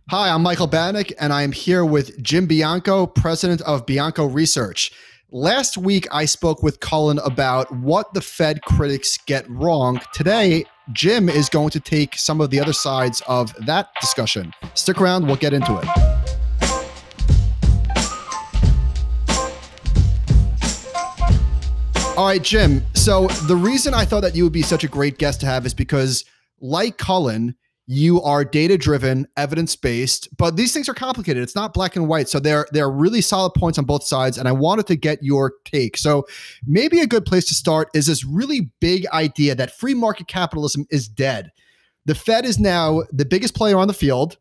Hi, I'm Michael Batnick, and I am here with Jim Bianco, president of Bianco Research. Last week, I spoke with Cullen about what the Fed critics get wrong. Today, Jim is going to take some of the other sides of that discussion. Stick around, we'll get into it. All right, Jim. So the reason I thought that you would be such a great guest to have is because, like Cullen, you are data-driven, evidence-based, but these things are complicated. It's not black and white. So there are really solid points on both sides, and I wanted to get your take. So maybe a good place to start is this really big idea that free market capitalism is dead. The Fed is now the biggest player on the field,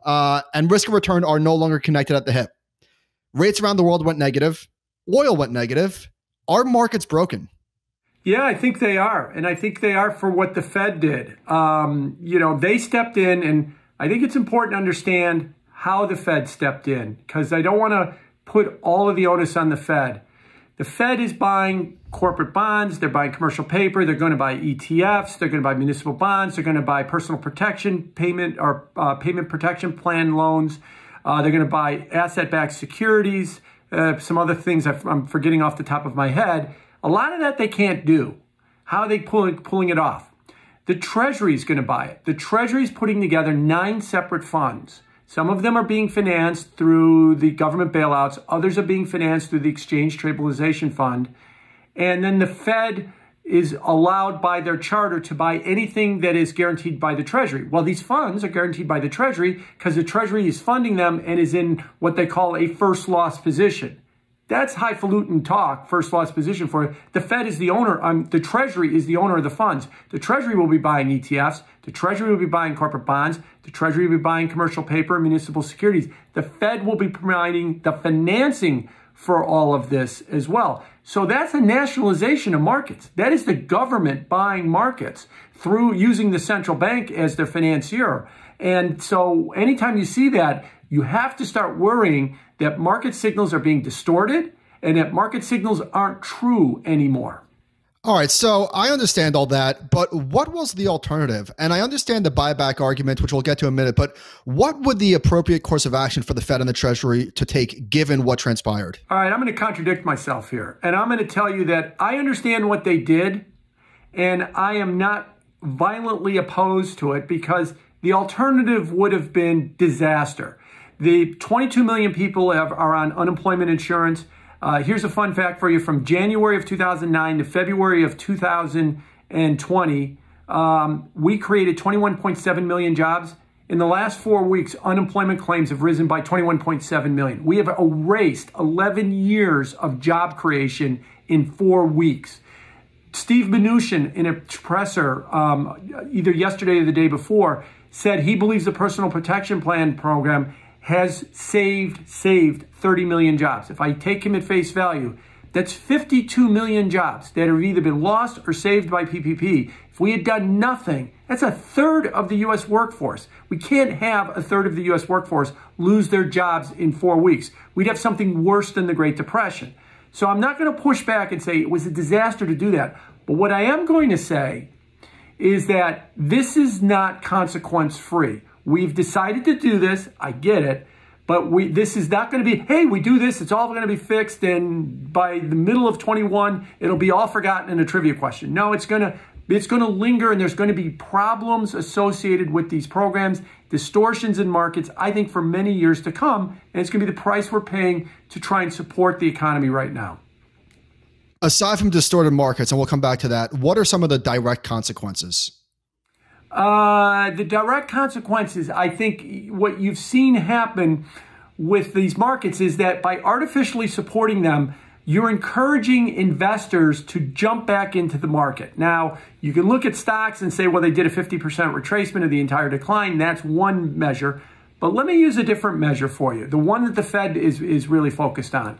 and risk and return are no longer connected at the hip. Rates around the world went negative. Oil went negative. Are markets broken? Yeah, I think they are. And I think they are for what the Fed did. They stepped in, and I think it's important to understand how the Fed stepped in, because I don't want to put all of the onus on the Fed. The Fed is buying corporate bonds. They're buying commercial paper. They're going to buy ETFs. They're going to buy municipal bonds. They're going to buy personal protection payment or payment protection plan loans. They're going to buy asset-backed securities, some other things I'm forgetting off the top of my head. A lot of that they can't do. How are they pulling it off? The Treasury is going to buy it. The Treasury is putting together 9 separate funds. Some of them are being financed through the government bailouts. Others are being financed through the Exchange Stabilization Fund. And then the Fed is allowed by their charter to buy anything that is guaranteed by the Treasury. Well, these funds are guaranteed by the Treasury because the Treasury is funding them and is in what they call a first loss position. That's highfalutin talk, first loss position for it. The Fed is the owner. The Treasury is the owner of the funds. The Treasury will be buying ETFs. The Treasury will be buying corporate bonds. The Treasury will be buying commercial paper and municipal securities. The Fed will be providing the financing for all of this as well. So that's a nationalization of markets. That is the government buying markets through using the central bank as their financier. And so anytime you see that, you have to start worrying that market signals are being distorted and that market signals aren't true anymore. All right, so I understand all that, but what was the alternative? And I understand the buyback argument, which we'll get to in a minute, but what would the appropriate course of action for the Fed and the Treasury to take given what transpired? All right, I'm going to contradict myself here. And I'm going to tell you that I understand what they did, and I am not violently opposed to it because the alternative would have been disaster. The 22 million people are on unemployment insurance. Here's a fun fact for you. From January of 2009 to February of 2020, we created 21.7 million jobs. In the last 4 weeks, unemployment claims have risen by 21.7 million. We have erased 11 years of job creation in 4 weeks. Steve Mnuchin, in a presser either yesterday or the day before, said he believes the personal protection plan program has saved 30 million jobs. If I take him at face value, that's 52 million jobs that have either been lost or saved by PPP. If we had done nothing, that's a third of the U.S. workforce. We can't have a third of the U.S. workforce lose their jobs in 4 weeks. We'd have something worse than the Great Depression. So I'm not going to push back and say it was a disaster to do that. But what I am going to say is that this is not consequence-free. We've decided to do this. I get it. But this is not going to be, hey, we do this, it's all going to be fixed, and by the middle of 21, it'll be all forgotten in a trivia question. No, it's going to linger, and there's going to be problems associated with these programs, distortions in markets, I think, for many years to come, and it's going to be the price we're paying to try and support the economy right now. Aside from distorted markets, and we'll come back to that, what are some of the direct consequences? The direct consequences, I think what you've seen happen with these markets is that by artificially supporting them, you're encouraging investors to jump back into the market. Now, you can look at stocks and say, well, they did a 50% retracement of the entire decline. That's one measure. But let me use a different measure for you, the one that the Fed is really focused on.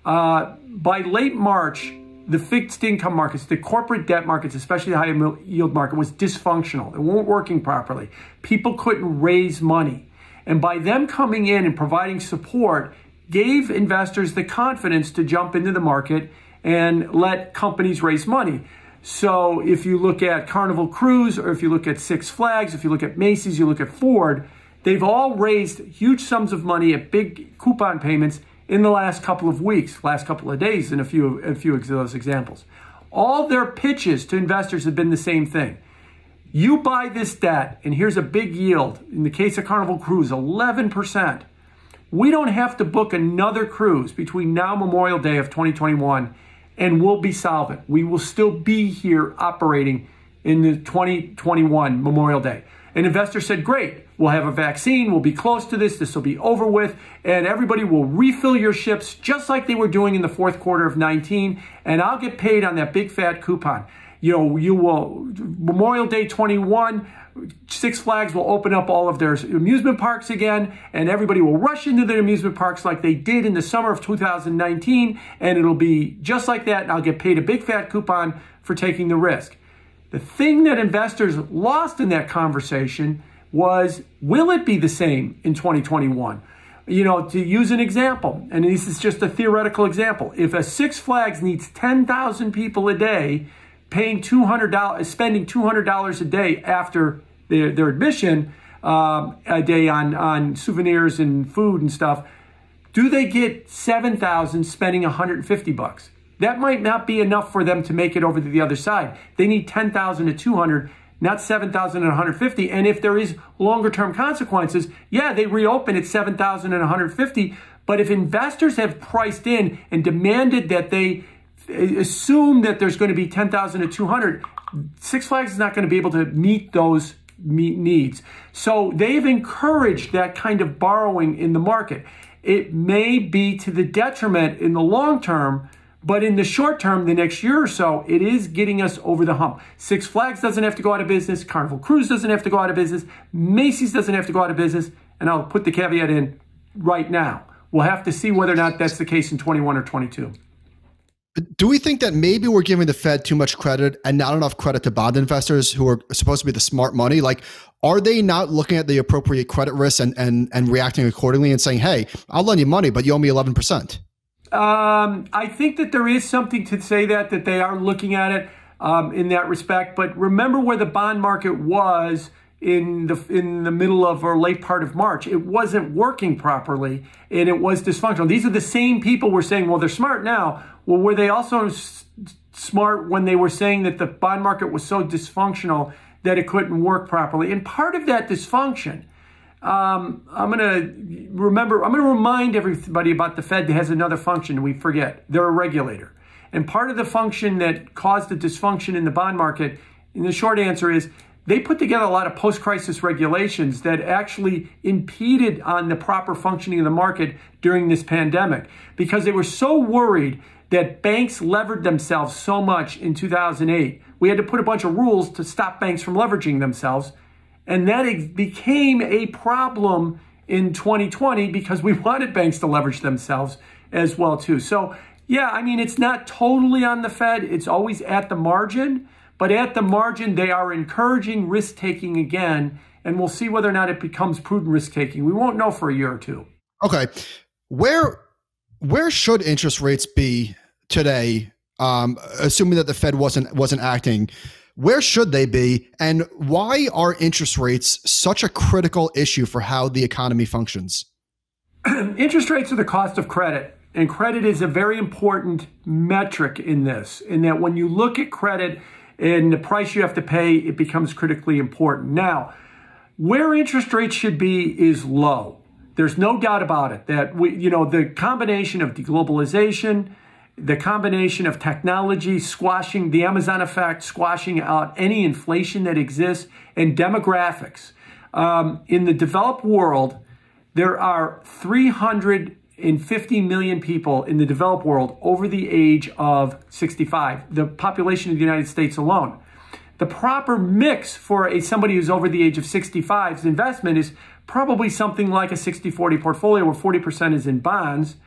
By late March, the fixed income markets, the corporate debt markets, especially the high yield market, was dysfunctional. It weren't working properly. People couldn't raise money. And by them coming in and providing support, gave investors the confidence to jump into the market and let companies raise money. So if you look at Carnival Cruise, or if you look at Six Flags, if you look at Macy's, you look at Ford, They've all raised huge sums of money at big coupon payments in the last couple of weeks, last couple of days in a few of those examples. All their pitches to investors have been the same thing. You buy this debt, and here's a big yield. In the case of Carnival Cruise, 11%. We don't have to book another cruise between now and Memorial Day of 2021, and we'll be solvent. We will still be here operating in the 2021 Memorial Day. An investor said, great, we'll have a vaccine, we'll be close to this will be over with, and everybody will refill your ships just like they were doing in the fourth quarter of 19, and I'll get paid on that big fat coupon. You will, Memorial Day 21, Six Flags will open up all of their amusement parks again, and everybody will rush into their amusement parks like they did in the summer of 2019, and it'll be just like that, and I'll get paid a big fat coupon for taking the risk. The thing that investors lost in that conversation was, will it be the same in 2021? To use an example, and this is just a theoretical example, if a Six Flags needs 10,000 people a day, paying $200, spending $200 a day after their admission a day on souvenirs and food and stuff, do they get 7,000 spending $150? That might not be enough for them to make it over to the other side. They need 10,000 to 200, not 7,000 and 150. And if there is longer term consequences, yeah, they reopen at 7,000 and 150. But if investors have priced in and demanded that they assume that there's going to be 10,000 to 200, Six Flags is not going to be able to meet those needs. So they've encouraged that kind of borrowing in the market. It may be to the detriment in the long term, but in the short term, the next year or so, it is getting us over the hump. Six Flags doesn't have to go out of business. Carnival Cruise doesn't have to go out of business. Macy's doesn't have to go out of business. And I'll put the caveat in right now. We'll have to see whether or not that's the case in 21 or 22. Do we think that maybe we're giving the Fed too much credit and not enough credit to bond investors who are supposed to be the smart money? Like, are they not looking at the appropriate credit risks and reacting accordingly and saying, hey, I'll lend you money, but you owe me 11%? I think that there is something to say that they are looking at it in that respect. But remember where the bond market was in the middle of or late part of March. It wasn't working properly and it was dysfunctional. These are the same people were saying, well, they're smart now. Well, were they also smart when they were saying that the bond market was so dysfunctional that it couldn't work properly? And part of that dysfunction, I'm going to remind everybody about the Fed that has another function we forget. They're a regulator. And part of the function that caused the dysfunction in the bond market, and the short answer is, they put together a lot of post-crisis regulations that actually impeded on the proper functioning of the market during this pandemic because they were so worried that banks levered themselves so much in 2008. We had to put a bunch of rules to stop banks from leveraging themselves. And that became a problem in 2020 because we wanted banks to leverage themselves as well too. So yeah, I mean, it's not totally on the Fed. It's always at the margin. But at the margin, they are encouraging risk-taking again, and we'll see whether or not it becomes prudent risk-taking. We won't know for a year or two. Okay. Where should interest rates be today, assuming that the Fed wasn't acting? Where should they be, and why are interest rates such a critical issue for how the economy functions? Interest rates are the cost of credit, and credit is a very important metric in this, in that when you look at credit, and the price you have to pay, it becomes critically important. Now, where interest rates should be is low. There's no doubt about it that the combination of deglobalization, the combination of technology squashing the Amazon effect, squashing out any inflation that exists, and demographics. In the developed world, there are 350 million people in the developed world over the age of 65, the population of the United States alone. The proper mix for somebody who's over the age of 65's investment is probably something like a 60-40 portfolio where 40% is in bonds,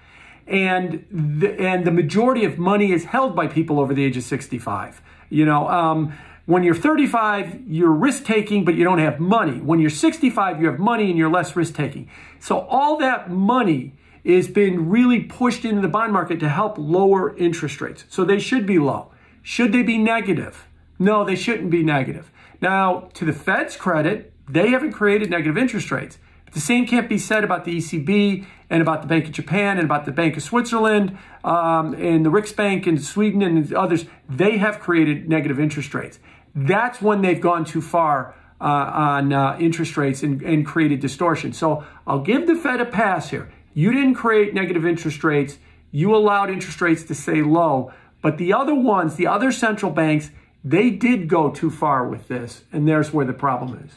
and the majority of money is held by people over the age of 65. When you're 35, you're risk-taking, but you don't have money. When you're 65, you have money and you're less risk-taking. So all that money is been really pushed into the bond market to help lower interest rates. So they should be low. Should they be negative? No, they shouldn't be negative. Now, to the Fed's credit, they haven't created negative interest rates. The same can't be said about the ECB and about the Bank of Japan and about the Bank of Switzerland and the Riksbank in Sweden and others. They have created negative interest rates. That's when they've gone too far on interest rates and created distortion. So I'll give the Fed a pass here. You didn't create negative interest rates. You allowed interest rates to stay low. But the other ones, the other central banks, they did go too far with this. And there's where the problem is.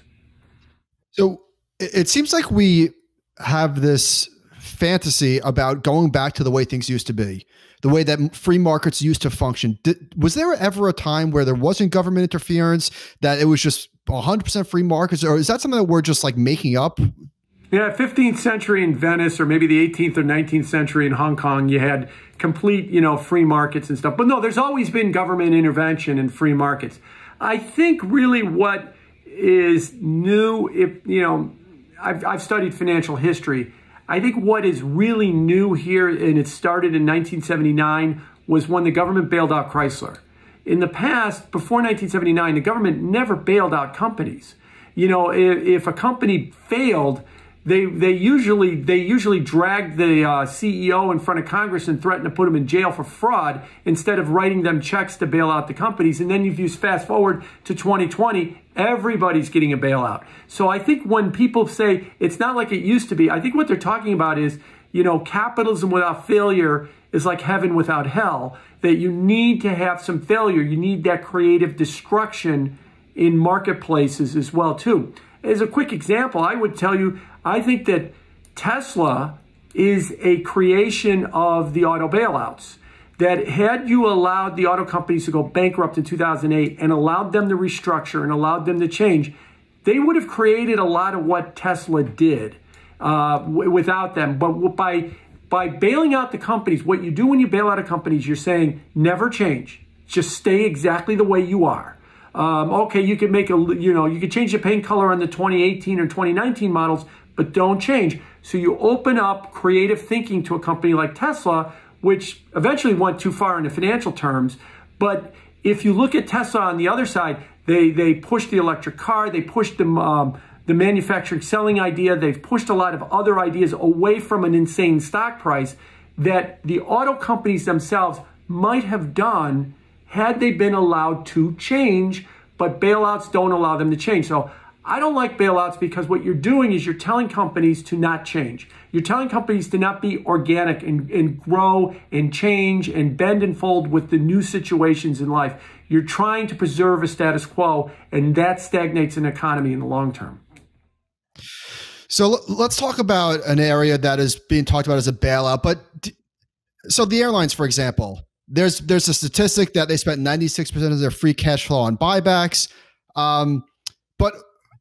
So it seems like we have this fantasy about going back to the way things used to be, the way that free markets used to function. Was there ever a time where there wasn't government interference, that it was just 100% free markets? Or is that something that we're just like making up? Yeah, 15th century in Venice, or maybe the 18th or 19th century in Hong Kong, you had complete, free markets and stuff. But no, there's always been government intervention in free markets. I think really what is new, I've studied financial history. I think what is really new here, and it started in 1979, was when the government bailed out Chrysler. In the past, before 1979, the government never bailed out companies. If a company failed, they usually dragged the CEO in front of Congress and threatened to put him in jail for fraud instead of writing them checks to bail out the companies. And then if you fast forward to 2020, everybody's getting a bailout. So I think when people say it's not like it used to be, I think what they're talking about is, capitalism without failure is like heaven without hell, that you need to have some failure. You need that creative destruction in marketplaces as well, too. As a quick example, I would tell you, I think that Tesla is a creation of the auto bailouts. That had you allowed the auto companies to go bankrupt in 2008 and allowed them to restructure and allowed them to change, they would have created a lot of what Tesla did without them. But by bailing out the companies, what you do when you bail out a company is you're saying, never change. Just stay exactly the way you are. Okay, you could you could change the paint color on the 2018 or 2019 models, but don't change. So you open up creative thinking to a company like Tesla, which eventually went too far in the financial terms. But if you look at Tesla on the other side, they pushed the electric car, they pushed the manufacturing selling idea, they've pushed a lot of other ideas away from an insane stock price that the auto companies themselves might have done had they been allowed to change, but bailouts don't allow them to change. So I don't like bailouts because what you're doing is you're telling companies to not change. You're telling companies to not be organic and grow and change and bend and fold with the new situations in life. You're trying to preserve a status quo, and that stagnates an economy in the long term. So let's talk about an area that is being talked about as a bailout. But so the airlines, for example, there's a statistic that they spent 96% of their free cash flow on buybacks. But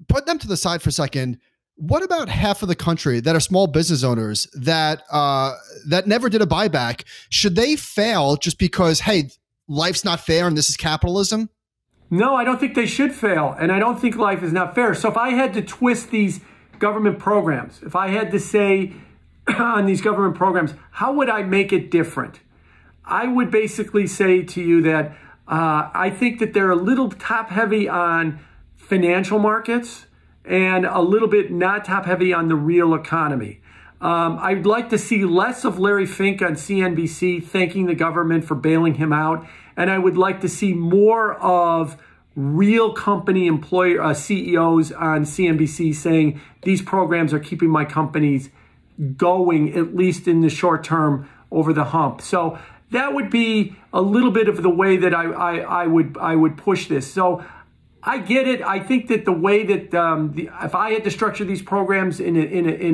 put them to the side for a second. What about half of the country that are small business owners that never did a buyback? Should they fail just because, hey, life's not fair and this is capitalism? No, I don't think they should fail. And I don't think life is not fair. So if I had to twist these government programs, if I had to say on these government programs, how would I make it different? I would basically say to you that I think that they're a little top heavy on financial markets and a little bit not top heavy on the real economy. I'd like to see less of Larry Fink on CNBC thanking the government for bailing him out. And I would like to see more of real company CEOs on CNBC saying these programs are keeping my companies going, at least in the short term, over the hump. So that would be a little bit of the way that I would push this. So I get it. I think that the way that if I had to structure these programs in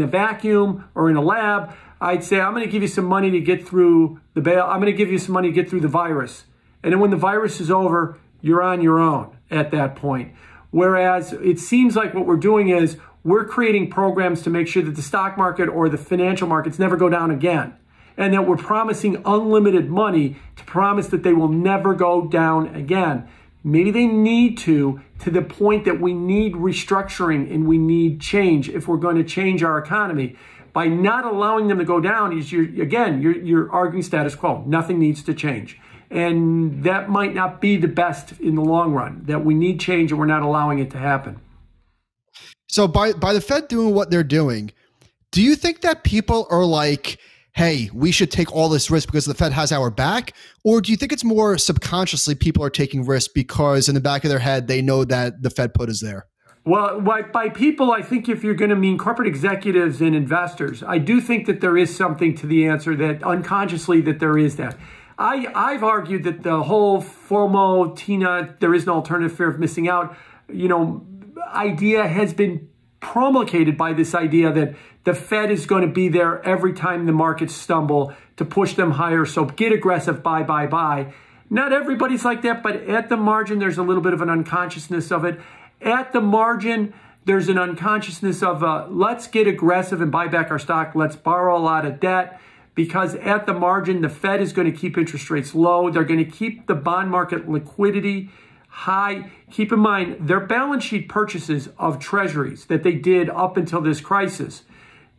a vacuum or in a lab, I'd say I'm going to give you some money to get through the bail. I'm going to give you some money to get through the virus, and then when the virus is over, you're on your own at that point. Whereas it seems like what we're doing is we're creating programs to make sure that the stock market or the financial markets never go down again, and that we're promising unlimited money to promise that they will never go down again. Maybe they need to the point that we need restructuring and we need change if we're going to change our economy. By not allowing them to go down, you're arguing status quo. Nothing needs to change. And that might not be the best in the long run, that we need change and we're not allowing it to happen. So by the Fed doing what they're doing, do you think that people are like, hey, we should take all this risk because the Fed has our back? Or do you think it's more subconsciously people are taking risk because in the back of their head, they know that the Fed put us there? Well, by people, I think if you're going to mean corporate executives and investors, I do think that there is something to the answer that unconsciously that there is that. I've argued that the whole FOMO, TINA, there is no alternative, fear of missing out, idea has been promulgated by this idea that the Fed is going to be there every time the markets stumble to push them higher. So get aggressive, buy, buy, buy. Not everybody's like that, but at the margin, there's a little bit of an unconsciousness of it. At the margin, there's an unconsciousness of let's get aggressive and buy back our stock. Let's borrow a lot of debt. Because at the margin, the Fed is going to keep interest rates low. They're going to keep the bond market liquidity high. Keep in mind, their balance sheet purchases of treasuries that they did up until this crisis.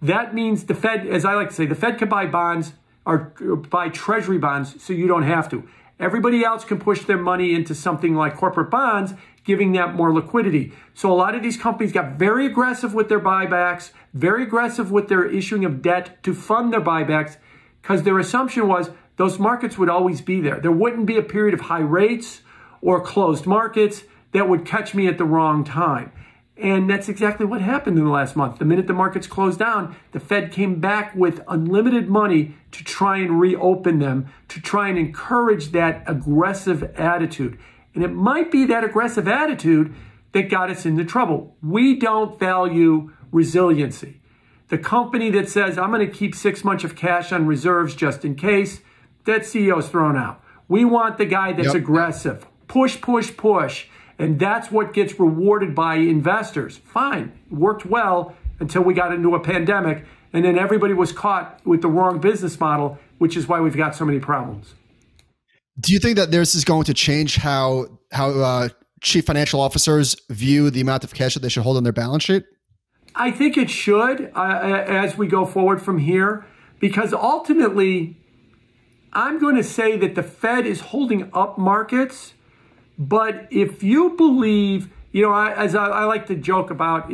That means the Fed, as I like to say, the Fed can buy bonds or buy treasury bonds so you don't have to. Everybody else can push their money into something like corporate bonds, giving that more liquidity. So a lot of these companies got very aggressive with their buybacks, very aggressive with their issuing of debt to fund their buybacks, because their assumption was those markets would always be there. There wouldn't be a period of high rates or closed markets that would catch me at the wrong time. And that's exactly what happened in the last month. The minute the markets closed down, the Fed came back with unlimited money to try and reopen them, to try and encourage that aggressive attitude. And it might be that aggressive attitude that got us into trouble. We don't value resiliency. The company that says, I'm going to keep 6 months of cash on reserves just in case, that CEO is thrown out. We want the guy that's aggressive. Push, push, push. And that's what gets rewarded by investors. Fine. It worked well until we got into a pandemic. And then everybody was caught with the wrong business model, which is why we've got so many problems. Do you think that this is going to change how chief financial officers view the amount of cash that they should hold on their balance sheet? I think it should as we go forward from here, because ultimately, I'm going to say that the Fed is holding up markets. But if you believe, as I like to joke about,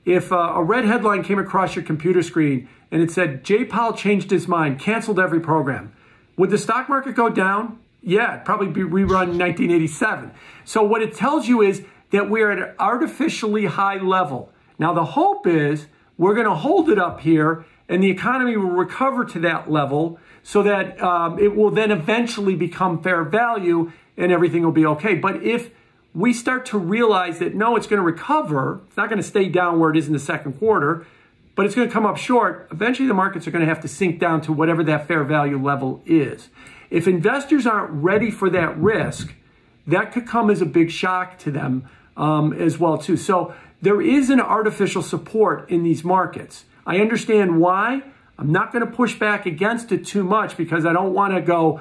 if a red headline came across your computer screen and it said, Jay Powell changed his mind, canceled every program, would the stock market go down? Yeah, it'd probably be rerun in 1987. So what it tells you is that we're at an artificially high level. Now, the hope is we're going to hold it up here and the economy will recover to that level so that it will then eventually become fair value and everything will be okay. But if we start to realize that, no, it's going to recover, it's not going to stay down where it is in the second quarter, but it's going to come up short, eventually the markets are going to have to sink down to whatever that fair value level is. If investors aren't ready for that risk, that could come as a big shock to them as well, too. So there is an artificial support in these markets. I understand why. I'm not going to push back against it too much because I don't want to go,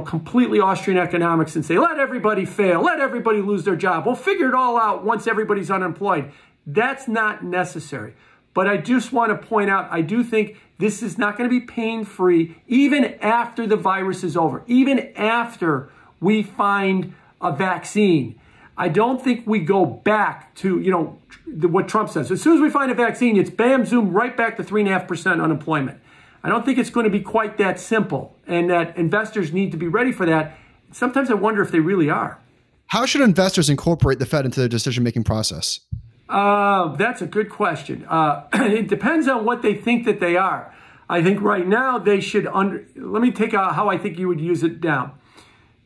completely Austrian economics and say, let everybody fail, let everybody lose their job. We'll figure it all out once everybody's unemployed. That's not necessary. But I just want to point out, I do think this is not going to be pain-free even after the virus is over, even after we find a vaccine. I don't think we go back to, what Trump says. As soon as we find a vaccine, it's bam, zoom, right back to 3.5% unemployment. I don't think it's going to be quite that simple, and that investors need to be ready for that. Sometimes I wonder if they really are. How should investors incorporate the Fed into their decision-making process? That's a good question. It depends on what they think that they are. I think right now they should let me take how I think you would use it down.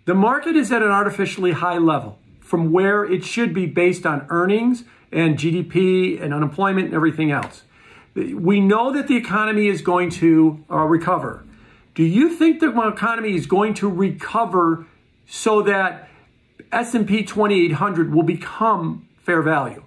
The market is at an artificially high level from where it should be based on earnings and GDP and unemployment and everything else. We know that the economy is going to recover. Do you think the economy is going to recover so that S&P 2800 will become fair value?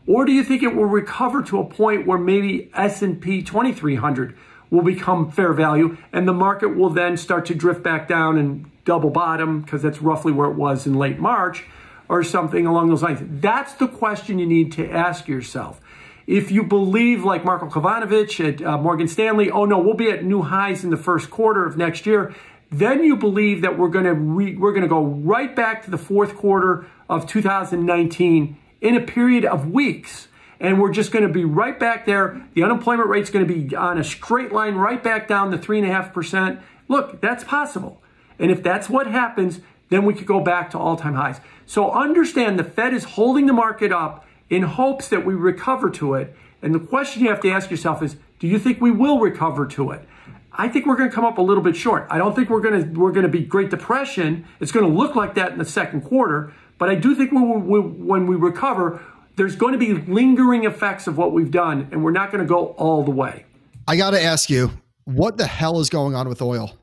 Or do you think it will recover to a point where maybe S&P 2300 will become fair value and the market will then start to drift back down and double bottom, because that's roughly where it was in late March or something along those lines? That's the question you need to ask yourself. If you believe, like Marko Kovanovich at Morgan Stanley, oh no, we'll be at new highs in the first quarter of next year, then you believe that we're going to go right back to the fourth quarter of 2019 in a period of weeks. And we're just going to be right back there. The unemployment rate's going to be on a straight line right back down to 3.5%. Look, that's possible. And if that's what happens, then we could go back to all-time highs. So understand the Fed is holding the market up in hopes that we recover to it. And the question you have to ask yourself is, do you think we will recover to it? I think we're going to come up a little bit short. I don't think we're going to be Great Depression. It's going to look like that in the second quarter. But I do think when we recover, there's going to be lingering effects of what we've done, and we're not going to go all the way. I got to ask you, what the hell is going on with oil?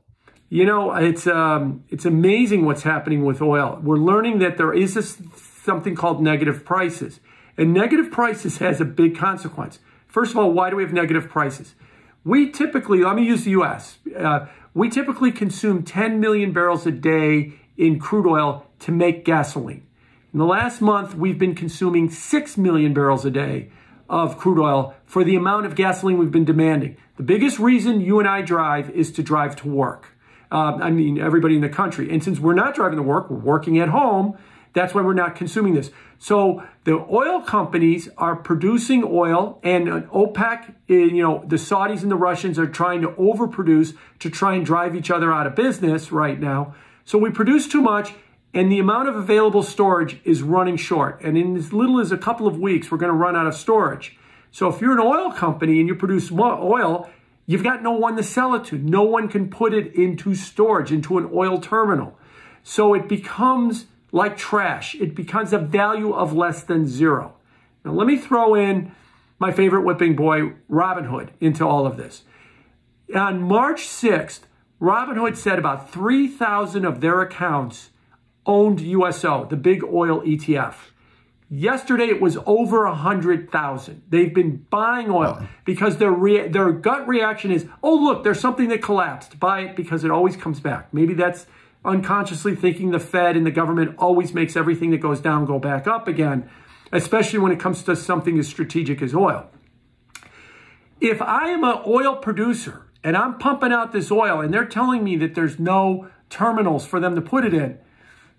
You know, it's amazing what's happening with oil. We're learning that there is something called negative prices. And negative prices has a big consequence. First of all, why do we have negative prices? We typically, let me use the U.S. We typically consume 10 million barrels a day in crude oil to make gasoline. In the last month, we've been consuming 6 million barrels a day of crude oil for the amount of gasoline we've been demanding. The biggest reason you and I drive is to drive to work. I mean, everybody in the country. And since we're not driving to work, we're working at home. That's why we're not consuming this. So the oil companies are producing oil, and OPEC, the Saudis and the Russians are trying to overproduce to try and drive each other out of business right now. So we produce too much, and the amount of available storage is running short. And in as little as a couple of weeks, we're going to run out of storage. So if you're an oil company and you produce more oil, you've got no one to sell it to. No one can put it into storage, into an oil terminal. So it becomes like trash. It becomes a value of less than zero. Now, let me throw in my favorite whipping boy, Robinhood, into all of this. On March 6th, Robinhood said about 3,000 of their accounts owned USO, the big oil ETF. Yesterday, it was over 100,000. They've been buying oil because their gut reaction is, oh, look, there's something that collapsed. Buy it because it always comes back. Maybe that's unconsciously thinking the Fed and the government always makes everything that goes down go back up again, especially when it comes to something as strategic as oil. If I am an oil producer and I'm pumping out this oil and they're telling me that there's no terminals for them to put it in,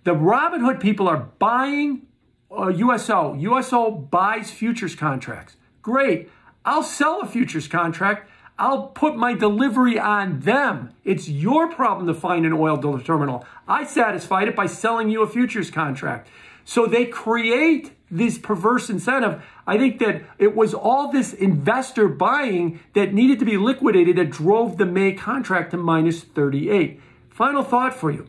the Robinhood people are buying USO. USO buys futures contracts. Great. I'll sell a futures contract. I'll put my delivery on them. It's your problem to find an oil terminal. I satisfied it by selling you a futures contract. So they create this perverse incentive. I think that it was all this investor buying that needed to be liquidated that drove the May contract to minus 38. Final thought for you.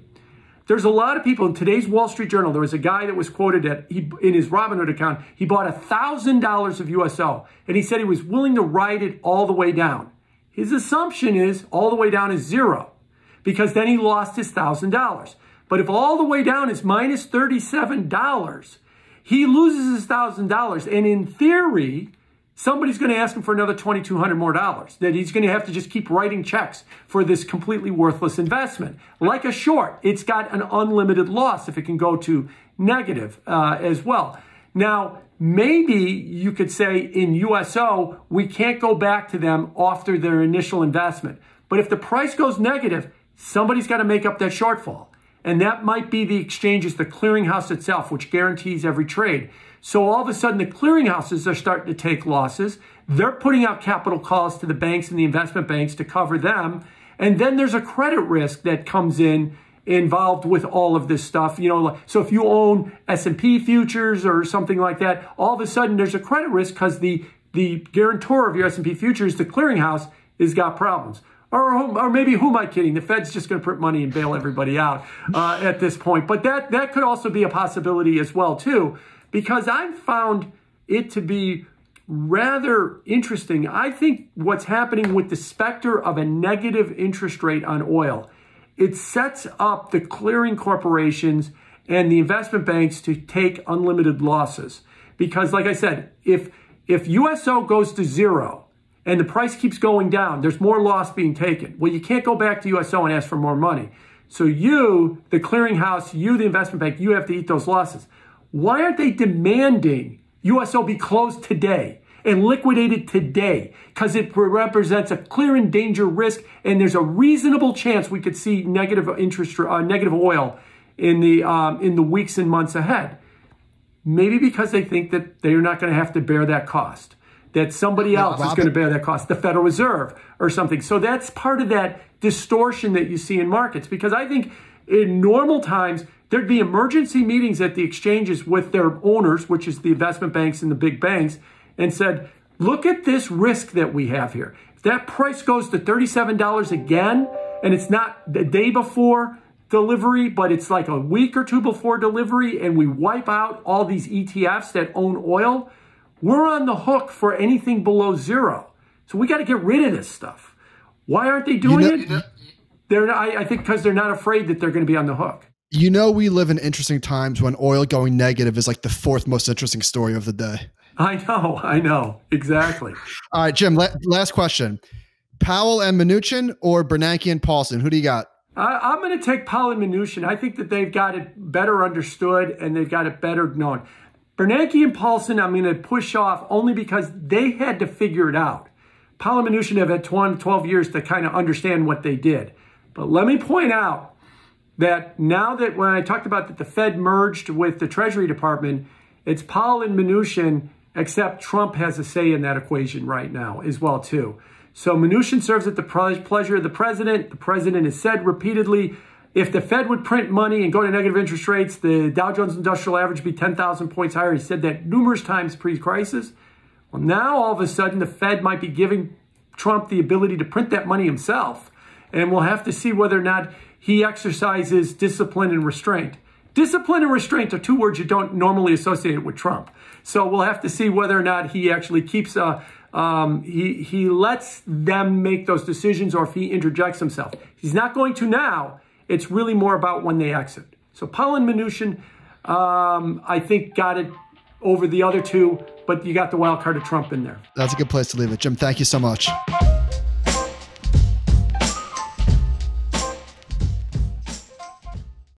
There's a lot of people in today's Wall Street Journal. There was a guy that was quoted that in his Robinhood account, he bought $1,000 of USO, and he said he was willing to ride it all the way down. His assumption is all the way down is zero, because then he lost his $1,000. But if all the way down is minus $37, he loses his $1,000. And in theory, somebody's going to ask him for another $2,200 more dollars, that he's going to have to just keep writing checks for this completely worthless investment. Like a short, it's got an unlimited loss if it can go to negative as well. Now, maybe you could say in USO, we can't go back to them after their initial investment. But if the price goes negative, somebody's got to make up that shortfall. And that might be the exchanges, the clearinghouse itself, which guarantees every trade. So all of a sudden, the clearinghouses are starting to take losses. They're putting out capital calls to the banks and the investment banks to cover them. And then there's a credit risk that comes in involved with all of this stuff. So if you own S&P futures or something like that, all of a sudden there's a credit risk because the guarantor of your S&P futures, the clearinghouse, has got problems. Or maybe, who am I kidding? The Fed's just going to print money and bail everybody out at this point. But that could also be a possibility as well, too, because I've found it to be rather interesting. I think what's happening with the specter of a negative interest rate on oil, it sets up the clearing corporations and the investment banks to take unlimited losses. Because, like I said, if USO goes to zero and the price keeps going down, there's more loss being taken. Well, you can't go back to USO and ask for more money. So you, the clearinghouse, you, the investment bank, you have to eat those losses. Why aren't they demanding USO be closed today and liquidated today? Because it represents a clear and danger risk, and there's a reasonable chance we could see negative oil in the weeks and months ahead. Maybe because they think that they're not going to have to bear that cost, that somebody else is going to bear that cost, the Federal Reserve or something. So that's part of that distortion that you see in markets, because I think in normal times, there'd be emergency meetings at the exchanges with their owners, which is the investment banks and the big banks, and said, look at this risk that we have here. If that price goes to $37 again, and it's not the day before delivery, but it's like a week or two before delivery, and we wipe out all these ETFs that own oil, we're on the hook for anything below zero. So we got to get rid of this stuff. Why aren't they doing it? I think because they're not afraid that they're going to be on the hook. You know, we live in interesting times when oil going negative is like the fourth most interesting story of the day. I know. Exactly. All right, Jim, last question. Powell and Mnuchin or Bernanke and Paulson? Who do you got? I'm going to take Powell and Mnuchin. I think that they've got it better understood and they've got it better known. Bernanke and Paulson, I'm going to push off only because they had to figure it out. Powell and Mnuchin have had 12 years to kind of understand what they did. But let me point out that now that when I talked about that the Fed merged with the Treasury Department, it's Powell and Mnuchin, except Trump has a say in that equation right now as well, too. So Mnuchin serves at the pleasure of the president. The president has said repeatedly, if the Fed would print money and go to negative interest rates, the Dow Jones Industrial Average would be 10,000 points higher. He said that numerous times pre-crisis. Well, now all of a sudden, the Fed might be giving Trump the ability to print that money himself. And we'll have to see whether or not he exercises discipline and restraint. Discipline and restraint are two words you don't normally associate with Trump. So we'll have to see whether or not he actually keeps he lets them make those decisions or if he interjects himself. He's not going to now. It's really more about when they exit. So Powell and Mnuchin, I think, got it over the other two, but you got the wild card of Trump in there. That's a good place to leave it. Jim, thank you so much.